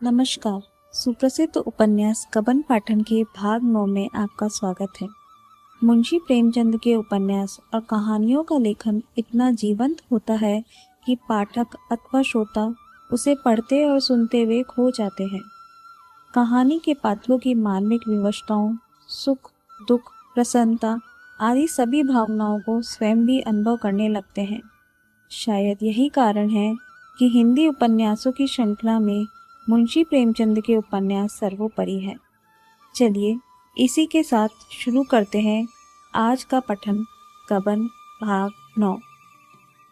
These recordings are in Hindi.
नमस्कार। सुप्रसिद्ध उपन्यास कबन पाठन के भाग 9 में आपका स्वागत है। मुंशी प्रेमचंद के उपन्यास और कहानियों का लेखन इतना जीवंत होता है कि पाठक अथवा श्रोता उसे पढ़ते और सुनते हुए खो जाते हैं। कहानी के पात्रों की मार्मिक विवशताओं, सुख, दुख, प्रसन्नता आदि सभी भावनाओं को स्वयं भी अनुभव करने लगते हैं। शायद यही कारण है कि हिंदी उपन्यासों की श्रृंखला में मुंशी प्रेमचंद के उपन्यास सर्वोपरि है। चलिए इसी के साथ शुरू करते हैं आज का पठन। कबन भाग 9।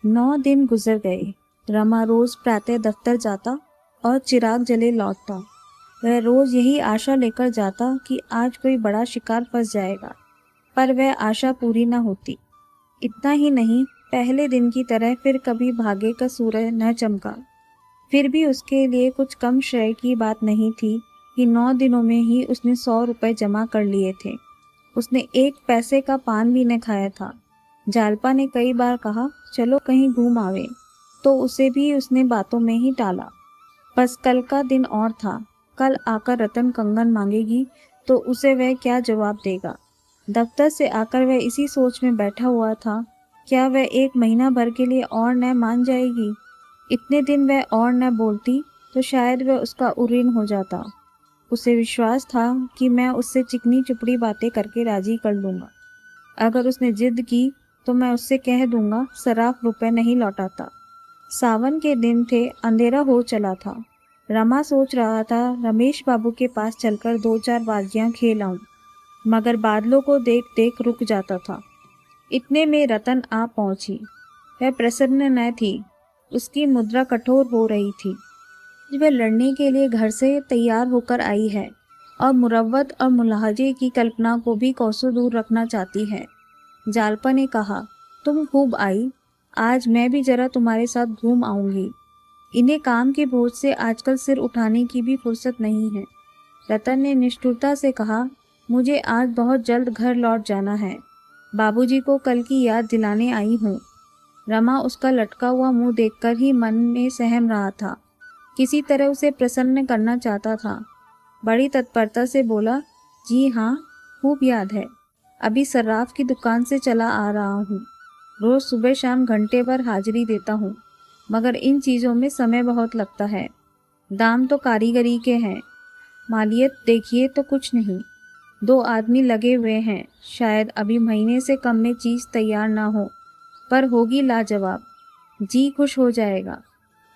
9 दिन गुजर गए। रमा रोज प्रातः दफ्तर जाता और चिराग जले लौटता। वह रोज यही आशा लेकर जाता कि आज कोई बड़ा शिकार फंस जाएगा, पर वह आशा पूरी न होती। इतना ही नहीं, पहले दिन की तरह फिर कभी भाग्य का सूरज न चमका। फिर भी उसके लिए कुछ कम श्रेय की बात नहीं थी कि 9 दिनों में ही उसने 100 रुपये जमा कर लिए थे। उसने 1 पैसे का पान भी न खाया था। जालपा ने कई बार कहा चलो कहीं घूम आवे, तो उसे भी उसने बातों में ही टाला। बस कल का दिन और था। कल आकर रतन कंगन मांगेगी तो उसे वह क्या जवाब देगा। दफ्तर से आकर वह इसी सोच में बैठा हुआ था, क्या वह 1 महीना भर के लिए और न मान जाएगी। इतने दिन वह और न बोलती तो शायद वह उसका उऋण हो जाता। उसे विश्वास था कि मैं उससे चिकनी चुपड़ी बातें करके राजी कर लूँगा। अगर उसने जिद की तो मैं उससे कह दूंगा सराफ रुपए नहीं लौटाता। सावन के दिन थे, अंधेरा हो चला था। रमा सोच रहा था रमेश बाबू के पास चलकर 2-4 बाजियां खेल आऊं, मगर बादलों को देख देख रुक जाता था। इतने में रतन आ पहुंची। वह प्रसन्न न थी, उसकी मुद्रा कठोर हो रही थी। वह लड़ने के लिए घर से तैयार होकर आई है और मुरव्वत और मुलाहजे की कल्पना को भी कोसों दूर रखना चाहती है। जालपा ने कहा तुम खूब आई, आज मैं भी जरा तुम्हारे साथ घूम आऊंगी। इन्हें काम के बोझ से आजकल सिर उठाने की भी फुर्सत नहीं है। रतन ने निष्ठुरता से कहा मुझे आज बहुत जल्द घर लौट जाना है। बाबूजी को कल की याद दिलाने आई हूँ। रमा उसका लटका हुआ मुंह देखकर ही मन में सहम रहा था। किसी तरह उसे प्रसन्न करना चाहता था। बड़ी तत्परता से बोला जी हाँ, खूब याद है। अभी सर्राफ की दुकान से चला आ रहा हूँ। रोज सुबह शाम घंटे भर हाजिरी देता हूँ, मगर इन चीज़ों में समय बहुत लगता है। दाम तो कारीगरी के हैं, मालियत देखिए तो कुछ नहीं। 2 आदमी लगे हुए हैं, शायद अभी महीने से कम में चीज़ तैयार ना हो, पर होगी लाजवाब। जी खुश हो जाएगा।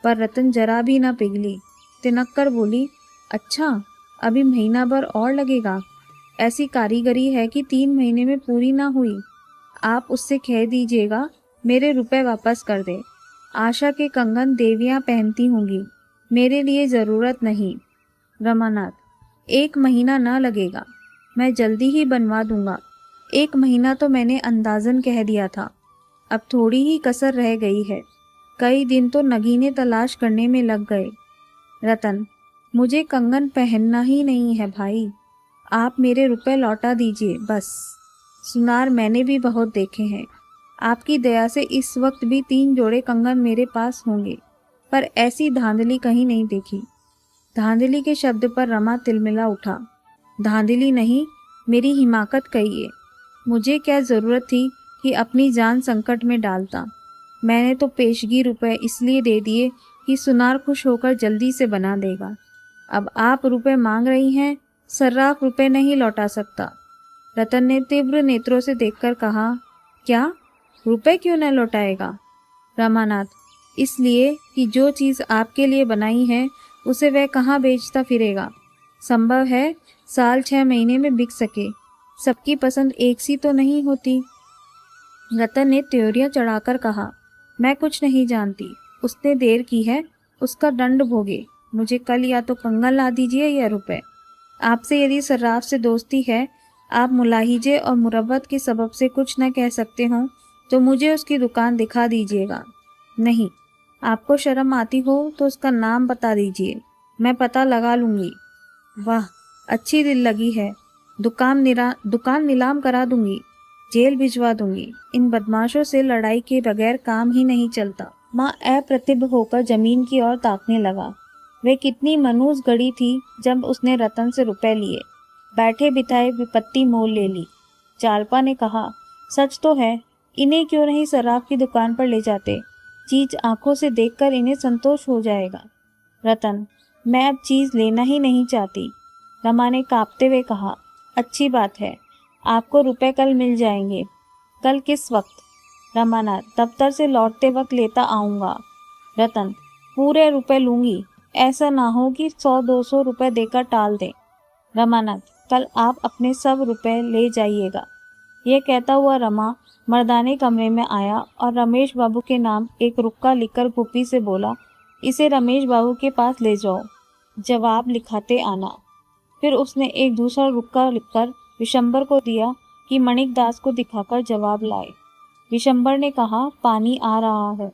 पर रतन जरा भी ना पिघली, तिनक कर बोली अच्छा, अभी महीना भर और लगेगा। ऐसी कारीगरी है कि 3 महीने में पूरी ना हुई। आप उससे कह दीजिएगा मेरे रुपए वापस कर दे। आशा के कंगन देवियां पहनती होंगी, मेरे लिए ज़रूरत नहीं। रमानाथ 1 महीना ना लगेगा, मैं जल्दी ही बनवा दूंगा। 1 महीना तो मैंने अंदाजन कह दिया था। अब थोड़ी ही कसर रह गई है। कई दिन तो नगीने तलाश करने में लग गए। रतन मुझे कंगन पहनना ही नहीं है भाई, आप मेरे रुपए लौटा दीजिए बस। सुनार मैंने भी बहुत देखे हैं। आपकी दया से इस वक्त भी 3 जोड़े कंगन मेरे पास होंगे, पर ऐसी धांधली कहीं नहीं देखी। धांधली के शब्द पर रमा तिलमिला उठा। धांधली नहीं, मेरी हिमाकत कहिए। मुझे क्या ज़रूरत थी कि अपनी जान संकट में डालता। मैंने तो पेशगी रुपए इसलिए दे दिए कि सुनार खुश होकर जल्दी से बना देगा। अब आप रुपए मांग रही हैं, सर्राफ रुपए नहीं लौटा सकता। रतन ने तीव्र नेत्रों से देखकर कहा क्या, रुपए क्यों न लौटाएगा। रमानाथ इसलिए कि जो चीज़ आपके लिए बनाई है उसे वह कहाँ बेचता फिरेगा। संभव है साल 6 महीने में बिक सके। सबकी पसंद एक सी तो नहीं होती। रतन ने त्योरियां चढ़ाकर कहा मैं कुछ नहीं जानती। उसने देर की है, उसका दंड भोगे। मुझे कल या तो कंगन ला दीजिए या रुपए। आपसे यदि सर्राफ से दोस्ती है, आप मुलाहिजे और मुरव्वत के सबब से कुछ न कह सकते हो तो मुझे उसकी दुकान दिखा दीजिएगा। नहीं, आपको शर्म आती हो तो उसका नाम बता दीजिए, मैं पता लगा लूँगी। वाह, अच्छी दिल लगी है। दुकान नीलाम करा दूंगी, जेल भिजवा दूंगी। इन बदमाशों से लड़ाई के बगैर काम ही नहीं चलता। माँ अप्रतिभ होकर जमीन की ओर ताकने लगा। वे कितनी मनूस गड़ी थी जब उसने रतन से रुपए लिए, बैठे बिठाए विपत्ति मोल ले ली। जालपा ने कहा, सच तो है, इन्हें क्यों नहीं शराब की दुकान पर ले जाते, चीज आंखों से देखकर इन्हें संतोष हो जाएगा। रतन, मैं अब चीज लेना ही नहीं चाहती। रमा ने कांपते हुए कहा, अच्छी बात है, आपको रुपए कल मिल जाएंगे। कल किस वक्त? रमानाथ, दफ्तर से लौटते वक्त लेता आऊँगा। रतन, पूरे रुपए लूँगी, ऐसा ना हो कि 100-200 रुपए देकर टाल दें। रमानाथ, कल आप अपने सब रुपए ले जाइएगा। यह कहता हुआ रमा मर्दाने कमरे में आया और रमेश बाबू के नाम एक रुक्का लिखकर भूपी से बोला, इसे रमेश बाबू के पास ले जाओ, जवाब लिखाते आना। फिर उसने एक दूसरा रुक्का लिखकर विशंबर को दिया कि मणिक दास को दिखाकर जवाब लाए। विशंबर ने कहा, पानी आ रहा है।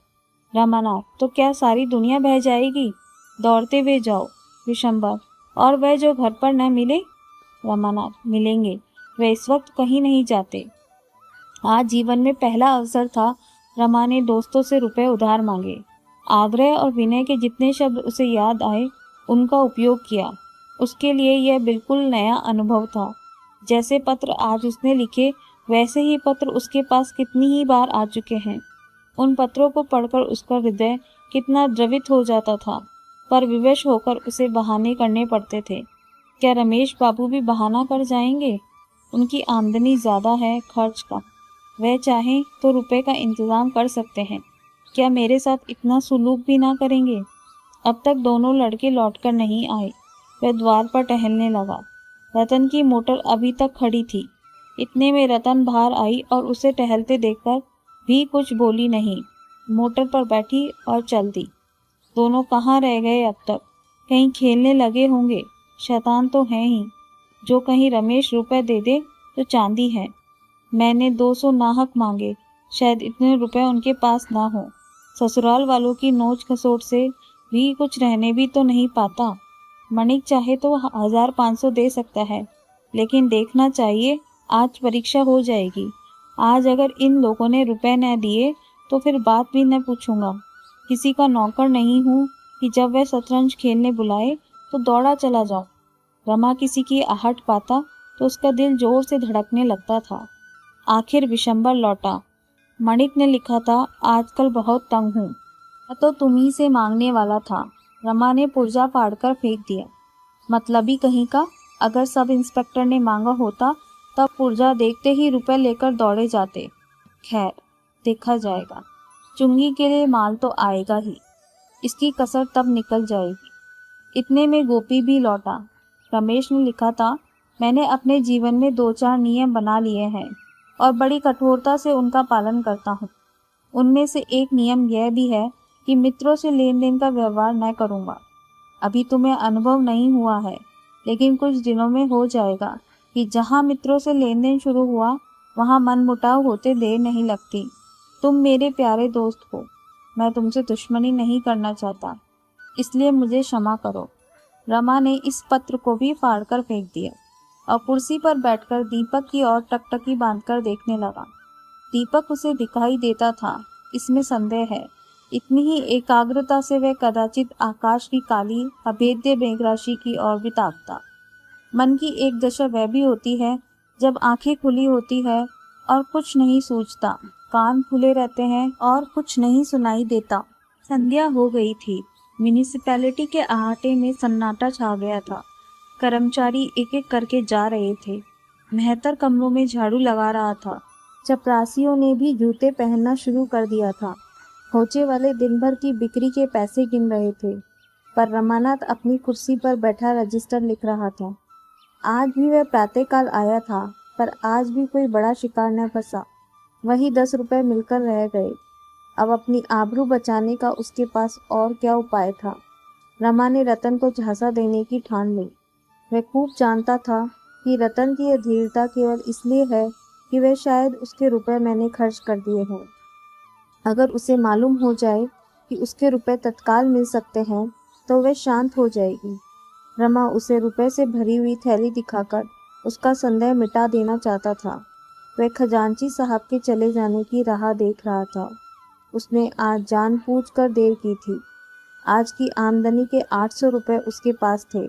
रमानाथ, तो क्या सारी दुनिया बह जाएगी? दौड़ते हुए जाओ। विशंबर, और वह जो घर पर न मिले? रमानाथ, मिलेंगे, वे इस वक्त कहीं नहीं जाते। आज जीवन में पहला अवसर था। रमा ने दोस्तों से रुपए उधार मांगे। आग्रह और विनय के जितने शब्द उसे याद आए उनका उपयोग किया। उसके लिए यह बिल्कुल नया अनुभव था। जैसे पत्र आज उसने लिखे वैसे ही पत्र उसके पास कितनी ही बार आ चुके हैं। उन पत्रों को पढ़कर उसका हृदय कितना द्रवित हो जाता था, पर विवश होकर उसे बहाने करने पड़ते थे। क्या रमेश बाबू भी बहाना कर जाएंगे? उनकी आमदनी ज़्यादा है, खर्च कम। वह चाहें तो रुपए का इंतज़ाम कर सकते हैं। क्या मेरे साथ इतना सुलूक भी ना करेंगे? अब तक दोनों लड़के लौटकर नहीं आए। वह द्वार पर टहलने लगा। रतन की मोटर अभी तक खड़ी थी। इतने में रतन बाहर आई और उसे टहलते देखकर भी कुछ बोली नहीं। मोटर पर बैठी और चल दी। दोनों कहाँ रह गए अब तक? कहीं खेलने लगे होंगे। शैतान तो हैं ही। जो कहीं रमेश रुपए दे दे तो चांदी है। मैंने 200 नाहक मांगे, शायद इतने रुपए उनके पास ना हो। ससुराल वालों की नोच खसोट से भी कुछ रहने भी तो नहीं पाता। मणिक चाहे तो 1500 दे सकता है, लेकिन देखना चाहिए, आज परीक्षा हो जाएगी। आज अगर इन लोगों ने रुपए न दिए तो फिर बात भी न पूछूंगा। किसी का नौकर नहीं हूँ कि जब वह शतरंज खेलने बुलाए तो दौड़ा चला जाऊं। रमा किसी की आहट पाता तो उसका दिल जोर से धड़कने लगता था। आखिर विशंबर लौटा। मणिक ने लिखा था, आजकल बहुत तंग हूँ। तो तुम्ही से मांगने वाला था। रमा ने पुर्जा फाड़कर फेंक दिया। मतलबी कहीं का, अगर सब इंस्पेक्टर ने मांगा होता तब पुर्जा देखते ही रुपए लेकर दौड़े जाते। खैर, देखा जाएगा। चुंगी के लिए माल तो आएगा ही, इसकी कसर तब निकल जाएगी। इतने में गोपी भी लौटा। रमेश ने लिखा था, मैंने अपने जीवन में 2-4 नियम बना लिए हैं और बड़ी कठोरता से उनका पालन करता हूँ। उनमें से एक नियम यह भी है कि मित्रों से लेन देन का व्यवहार न करूँगा। अभी तुम्हें अनुभव नहीं हुआ है, लेकिन कुछ दिनों में हो जाएगा कि जहाँ मित्रों से लेन देन शुरू हुआ वहाँ मनमुटाव होते देर नहीं लगती। तुम मेरे प्यारे दोस्त हो, मैं तुमसे दुश्मनी नहीं करना चाहता, इसलिए मुझे क्षमा करो। रमा ने इस पत्र को भी फाड़कर फेंक दिया और कुर्सी पर बैठकर दीपक की ओर टकटकी बांधकर देखने लगा। दीपक उसे दिखाई देता था, इसमें संदेह है। इतनी ही एकाग्रता से वह कदाचित आकाश की काली अभेद्य मेघराशि की ओर भी ताकता। मन की एक दशा वह भी होती है जब आंखें खुली होती है और कुछ नहीं सूझता, कान खुले रहते हैं और कुछ नहीं सुनाई देता। संध्या हो गई थी। म्यूनिसिपैलिटी के अहाते में सन्नाटा छा गया था। कर्मचारी एक एक करके जा रहे थे। मेहतर कमरों में झाड़ू लगा रहा था। चपरासियों ने भी जूते पहनना शुरू कर दिया था। होचे वाले दिन भर की बिक्री के पैसे गिन रहे थे, पर रमानाथ अपनी कुर्सी पर बैठा रजिस्टर लिख रहा था। आज भी वह प्रातःकाल आया था, पर आज भी कोई बड़ा शिकार न फंसा। वही 10 रुपए मिलकर रह गए। अब अपनी आबरू बचाने का उसके पास और क्या उपाय था? रमा ने रतन को झांसा देने की ठान ली। वह खूब जानता था कि रतन की यह धीरता केवल इसलिए है कि वह शायद उसके रुपए मैंने खर्च कर दिए हों। अगर उसे मालूम हो जाए कि उसके रुपए तत्काल मिल सकते हैं तो वह शांत हो जाएगी। रमा उसे रुपए से भरी हुई थैली दिखाकर उसका संदेह मिटा देना चाहता था। वह खजांची साहब के चले जाने की राह देख रहा था। उसने आज जानबूझकर देर की थी। आज की आमदनी के 800 रुपये उसके पास थे।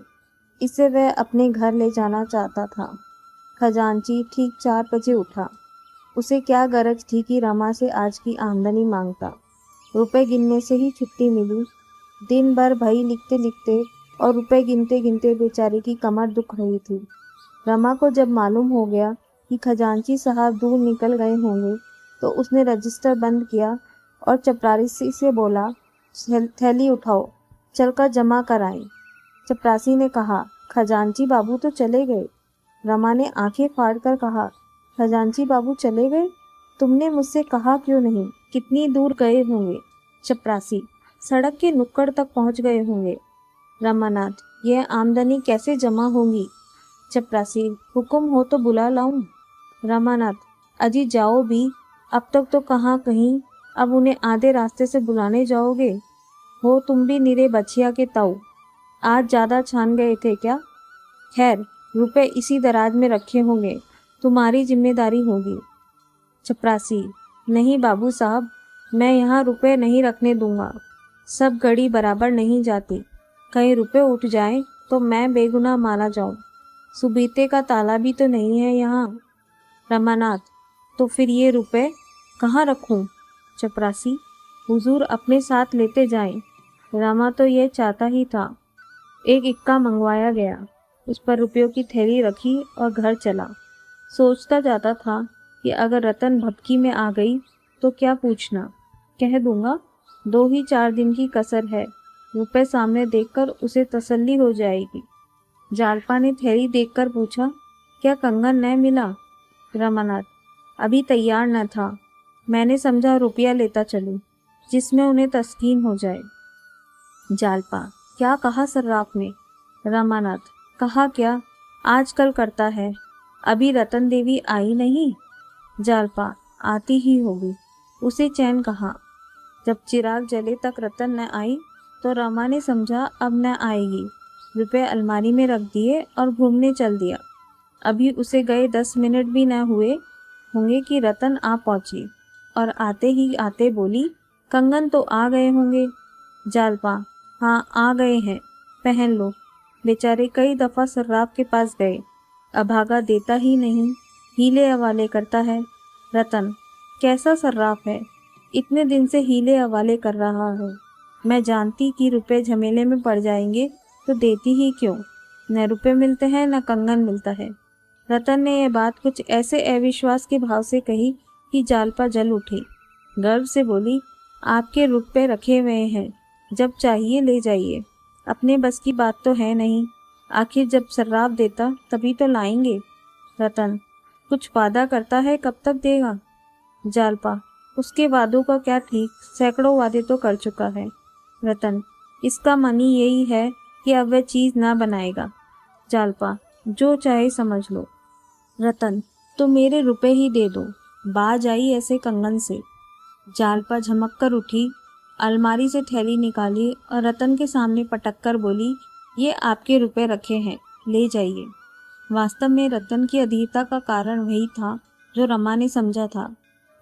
इसे वह अपने घर ले जाना चाहता था। खजांची ठीक 4 बजे उठा। उसे क्या गरज थी कि रमा से आज की आमदनी मांगता। रुपए गिनने से ही छुट्टी मिली। दिन भर भई लिखते लिखते और रुपए गिनते गिनते बेचारे की कमर दुख रही थी। रमा को जब मालूम हो गया कि खजांची साहब दूर निकल गए होंगे तो उसने रजिस्टर बंद किया और चपरासी से बोला, थैली उठाओ, चलकर जमा कराएं। चपरासी ने कहा, खजांची बाबू तो चले गए। रमा ने आंखें फाड़कर कहा, खजांची बाबू चले गए? तुमने मुझसे कहा क्यों नहीं? कितनी दूर गए होंगे? चपरासी, सड़क के नुक्कड़ तक पहुंच गए होंगे। रमानाथ, यह आमदनी कैसे जमा होगी? चपरासी, हुक्म हो तो बुला लाऊं? रमानाथ, अजी जाओ भी, अब तक तो कहाँ कहीं, अब उन्हें आधे रास्ते से बुलाने जाओगे? हो तुम भी निरे बछिया के ताऊ, आज ज़्यादा छान गए थे क्या? खैर, रुपए इसी दराज में रखे होंगे, तुम्हारी जिम्मेदारी होगी। चपरासी, नहीं बाबू साहब, मैं यहाँ रुपए नहीं रखने दूंगा। सब घड़ी बराबर नहीं जाती। कहीं रुपए उठ जाएं तो मैं बेगुनाह माना जाऊं। सुबीते का ताला भी तो नहीं है यहाँ। रमानाथ, तो फिर ये रुपए कहाँ रखूं? चपरासी, हुजूर अपने साथ लेते जाएं। रमा तो ये चाहता ही था। एक इक्का मंगवाया गया, उस पर रुपयों की थैली रखी और घर चला। सोचता जाता था कि अगर रतन भपकी में आ गई तो क्या पूछना, कह दूंगा 2 ही 4 दिन की कसर है, रुपए सामने देखकर उसे तसल्ली हो जाएगी। जालपा ने थैली देखकर पूछा, क्या कंगन न मिला? रमानाथ, अभी तैयार न था, मैंने समझा रुपया लेता चलूं, जिसमें उन्हें तस्कीन हो जाए। जालपा, क्या कहा सर्राफ ने? रमानाथ, कहा क्या, आजकल करता है, अभी रतन देवी आई नहीं? जालपा, आती ही होगी, उसे चैन कहाँ। जब चिराग जले तक रतन न आई तो रमा ने समझा अब न आएगी। रुपए अलमारी में रख दिए और घूमने चल दिया। अभी उसे गए 10 मिनट भी न हुए होंगे कि रतन आ पहुंची और आते ही आते बोली, कंगन तो आ गए होंगे। जालपा, हाँ आ गए हैं, पहन लो। बेचारे कई दफ़ा सर्राफ के पास गए, अभागा देता ही नहीं, हीले हवाले करता है। रतन, कैसा सर्राफ है, इतने दिन से हीले हवाले कर रहा है। मैं जानती कि रुपए झमेले में पड़ जाएंगे तो देती ही क्यों, न रुपए मिलते हैं न कंगन मिलता है। रतन ने यह बात कुछ ऐसे अविश्वास के भाव से कही कि जालपा जल उठी। गर्व से बोली, आपके रुपए रखे हुए हैं, जब चाहिए ले जाइए। अपने बस की बात तो है नहीं, आखिर जब सर्राफ देता तभी तो लाएंगे। रतन, कुछ वादा करता है, कब तक देगा? जालपा, उसके वादों का क्या ठीक, सैकड़ों वादे तो कर चुका है। रतन, इसका मनी यही है कि अब वह चीज़ ना बनाएगा। जालपा, जो चाहे समझ लो। रतन, तो मेरे रुपए ही दे दो, बाज आई ऐसे कंगन से। जालपा झमक कर उठी, अलमारी से थैली निकाली और रतन के सामने पटक कर बोली, ये आपके रुपए रखे हैं, ले जाइए। वास्तव में रतन की अधीरता का कारण वही था जो रमा ने समझा था।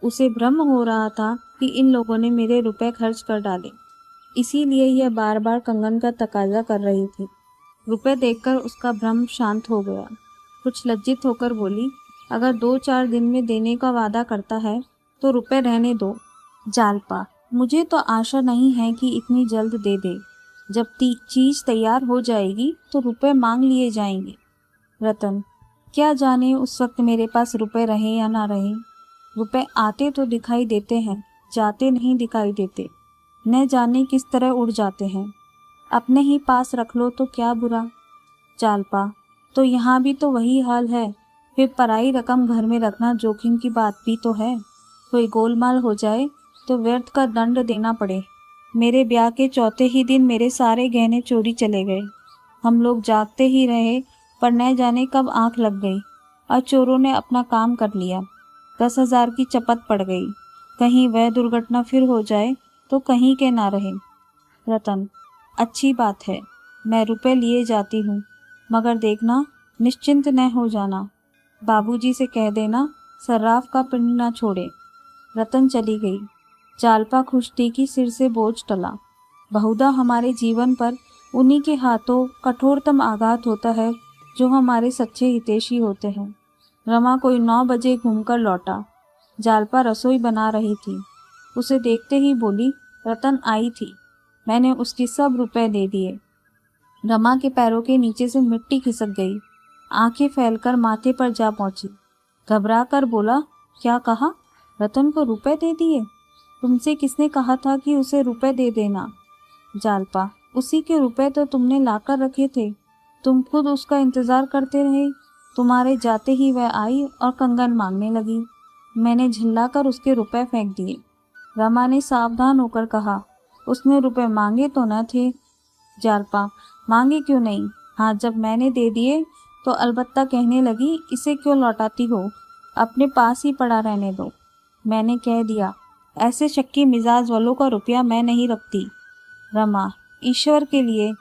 उसे भ्रम हो रहा था कि इन लोगों ने मेरे रुपए खर्च कर डाले, इसीलिए यह बार बार कंगन का तकाजा कर रही थी। रुपए देखकर उसका भ्रम शांत हो गया। कुछ लज्जित होकर बोली, अगर 2-4 दिन में देने का वादा करता है तो रुपए रहने दो। जालपा, मुझे तो आशा नहीं है कि इतनी जल्द दे दे। जब चीज़ तैयार हो जाएगी तो रुपए मांग लिए जाएंगे। रतन, क्या जाने उस वक्त मेरे पास रुपए रहे या ना रहे। रुपए आते तो दिखाई देते हैं, जाते नहीं दिखाई देते, न जाने किस तरह उड़ जाते हैं। अपने ही पास रख लो तो क्या बुरा। जालपा, तो यहाँ भी तो वही हाल है, फिर पराई रकम घर में रखना जोखिम की बात भी तो है। कोई गोलमाल हो जाए तो व्यर्थ का दंड देना पड़े। मेरे ब्याह के चौथे ही दिन मेरे सारे गहने चोरी चले गए। हम लोग जागते ही रहे, पर न जाने कब आंख लग गई और चोरों ने अपना काम कर लिया। 10,000 की चपत पड़ गई। कहीं वह दुर्घटना फिर हो जाए तो कहीं के ना रहे। रतन, अच्छी बात है, मैं रुपए लिए जाती हूँ, मगर देखना निश्चिंत न हो जाना। बाबूजी से कह देना सर्राफ का पिंड ना छोड़े। रतन चली गई। जालपा खुश थी कि सिर से बोझ टला। बहुधा हमारे जीवन पर उन्हीं के हाथों कठोरतम आघात होता है जो हमारे सच्चे हितैषी होते हैं। रमा कोई 9 बजे घूमकर लौटा। जालपा रसोई बना रही थी। उसे देखते ही बोली, रतन आई थी, मैंने उसके सब रुपए दे दिए। रमा के पैरों के नीचे से मिट्टी खिसक गई। आंखें फैलकर माथे पर जा पहुंची। घबरा कर बोला, क्या कहा? रतन को रुपए दे दिए? तुमसे किसने कहा था कि उसे रुपए दे देना? जालपा, उसी के रुपए तो तुमने लाकर रखे थे। तुम खुद उसका इंतजार करते रहे। तुम्हारे जाते ही वह आई और कंगन मांगने लगी। मैंने झिल्लाकर उसके रुपए फेंक दिए। रमा ने सावधान होकर कहा, उसने रुपए मांगे तो न थे। जालपा, मांगे क्यों नहीं? हाँ, जब मैंने दे दिए तो अलबत्ता कहने लगी, इसे क्यों लौटाती हो, अपने पास ही पड़ा रहने दो। मैंने कह दिया, ऐसे शक्की मिजाज वालों का रुपया मैं नहीं रखती। रमा, ईश्वर के लिए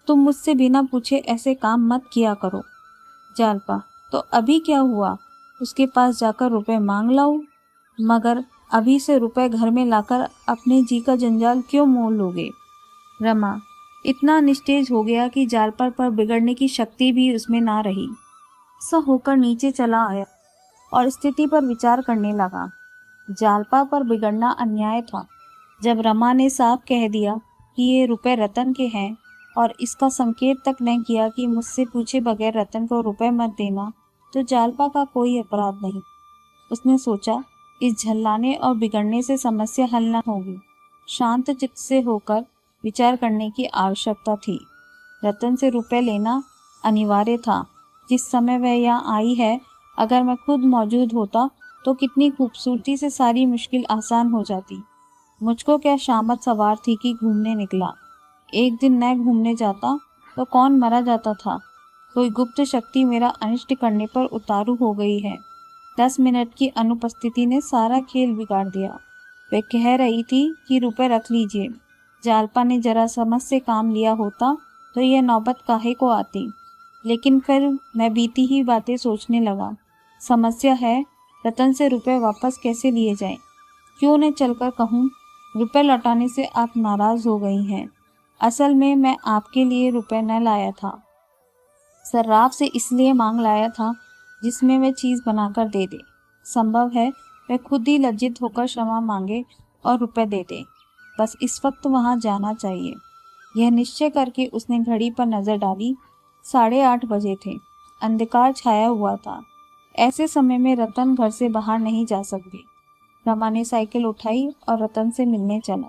तुम मुझसे बिना पूछे ऐसे काम मत किया करो। जालपा, तो अभी क्या हुआ? उसके पास जाकर रुपए मांग लाऊं? मगर अभी से रुपए घर में लाकर अपने जी का जंजाल क्यों मोल लोगे? रमा, इतना निस्तेज हो गया कि जालपा पर बिगड़ने की शक्ति भी उसमें ना रही। सा होकर नीचे चला आया और स्थिति पर विचार करने लगा। जालपा पर बिगड़ना अन्याय था। जब रमा ने साफ कह दिया कि ये रुपए रतन के हैं और इसका संकेत तक न किया कि मुझसे पूछे बगैर रतन को रुपए मत देना, तो जालपा का कोई अपराध नहीं। उसने सोचा, इस झल्लाने और बिगड़ने से समस्या हल न होगी। शांत चित्त से होकर विचार करने की आवश्यकता थी। रतन से रुपए लेना अनिवार्य था। जिस समय वह यहाँ आई है, अगर मैं खुद मौजूद होता तो कितनी खूबसूरती से सारी मुश्किल आसान हो जाती। मुझको क्या शामत सवार थी कि घूमने निकला। एक दिन न घूमने जाता तो कौन मरा जाता था। कोई गुप्त शक्ति मेरा अनिष्ट करने पर उतारू हो गई है। 10 मिनट की अनुपस्थिति ने सारा खेल बिगाड़ दिया। वे कह रही थी कि रुपए रख लीजिए। जालपा ने जरा समझ से काम लिया होता तो यह नौबत काहे को आती। लेकिन फिर मैं बीती ही बातें सोचने लगा। समस्या है, रतन से रुपए वापस कैसे लिए जाएं? क्यों न चलकर कहूँ, रुपए लौटाने से आप नाराज हो गई हैं। असल में मैं आपके लिए रुपए न लाया था, सर्राफ से इसलिए मांग लाया था जिसमें वह चीज़ बनाकर दे दे। संभव है वह खुद ही लज्जित होकर क्षमा मांगे और रुपए दे दे। बस इस वक्त वहाँ जाना चाहिए। यह निश्चय करके उसने घड़ी पर नज़र डाली। 8:30 बजे थे। अंधकार छाया हुआ था। ऐसे समय में रतन घर से बाहर नहीं जा सकती। रमा ने साइकिल उठाई और रतन से मिलने चला।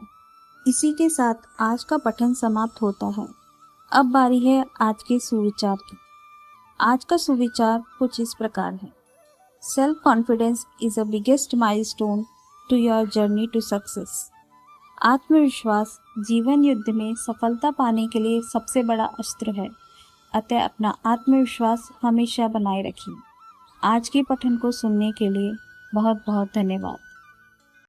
इसी के साथ आज का पठन समाप्त होता है। अब बारी है आज के सुविचार की। आज का सुविचार कुछ इस प्रकार है। Self confidence is a biggest milestone to your journey to success. आत्मविश्वास जीवन युद्ध में सफलता पाने के लिए सबसे बड़ा अस्त्र है। अतः अपना आत्मविश्वास हमेशा बनाए रखिए। आज के पठन को सुनने के लिए बहुत बहुत धन्यवाद।